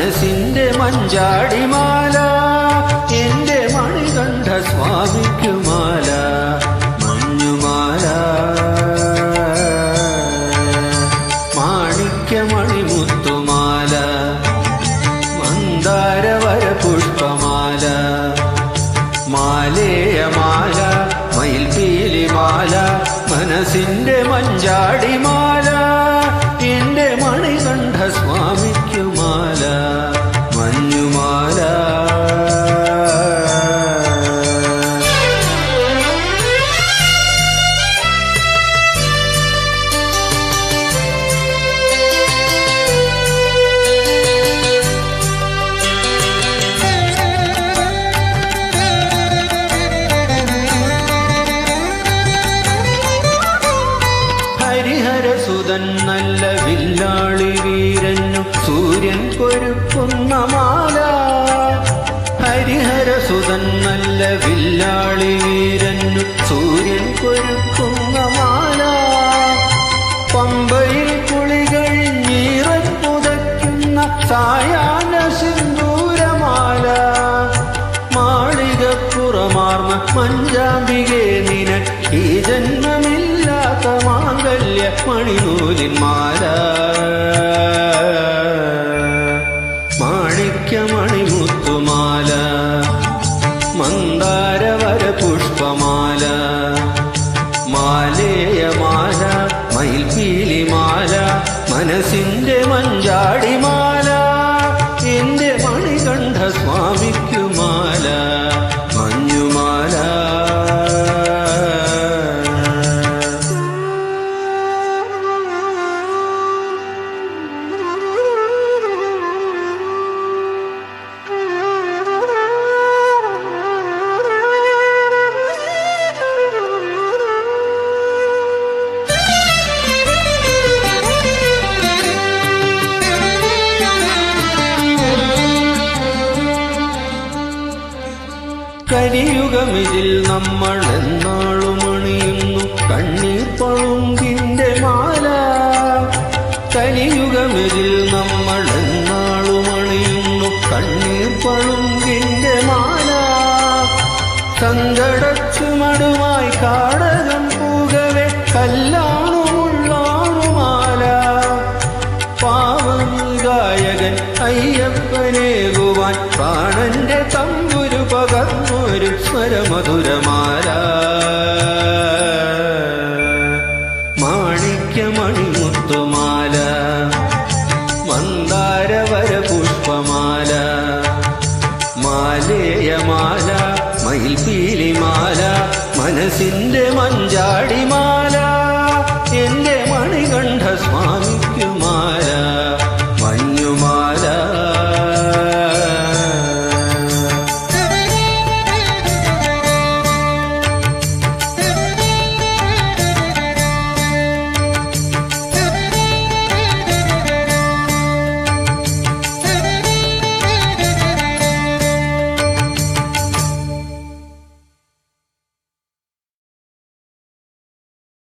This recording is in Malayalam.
മനസ്സിന്റെ മഞ്ചാടിമാല എന്റെ മണികണ്ഠ സ്വാമിക്കുമാല മഞ്ഞുമാല മാണിക്യമണിമുത്തുമാല മന്ദാരവര പുഷ്പമാല മാലേയമാല മയിൽപീലിമാല മനസ്സിന്റെ മഞ്ചാടിമാല എന്റെ മണികണ്ഠ സ്വാമിക്കുമാല മഞ്ഞുമാല ഹരിഹരസുതൻ നല്ല വില്ലാളി വീരനു സൂര്യൻ പൊരുക്കുന്ന മാല ഹരിഹരസുതൻ നല്ല വില്ലാളി വീരനു സൂര്യൻ പൊരുക്കുന്ന മാല പമ്പയിൽ കുളി കഴിഞ്ഞീറൻ പുതയ്ക്കുന്ന സായാഹ്ന സിന്ദൂരമാല മാളികപ്പുറമാർന്ന മഞ്ചാമ്പികെ നിനക്ക് ഈ ജന്മമില്ലാത്ത മാംഗല്യ മണിനൂലിന്മാല മാണിക്യമണിമുത്തുമാല മന്ദാരവര പുഷ്പമാല മാലേയമാല മയിൽപീലിമാല മനസ്സിന്റെ മഞ്ചാടിമാല എന്റെ മണികണ്ഠ സ്വാമിക്കുമാല മഞ്ഞുമാല കലിയുഗമിതിൽ നമ്മൾ എന്നാളും അണിയുന്നു കണ്ണീർ പളുങ്കിന്റെ മാല കലിയുഗമിതിൽ നമ്മൾ എന്നാളും അണിയുന്നു കണ്ണീർ പളുങ്കിന്റെ മാല സങ്കടച്ചുമടുമായി കാടകം പൂകവെ കല്ലാണുമുള്ളാണുമാല പാവം ഗായകൻ അയ്യപ്പനേകുവാൻ പ്രാണന്റെ തമ്പുരു പകർന്നൊരു സ്വരമധുരമാല മാണിക്യമണിമുത്തുമാല മന്ദാരവര പുഷ്പമാല മാലേയമാല മയിൽപീലിമാല മനസ്സിന്റെ മഞ്ചാടിമാല എന്റെ മണികണ്ഠ സ്വാമി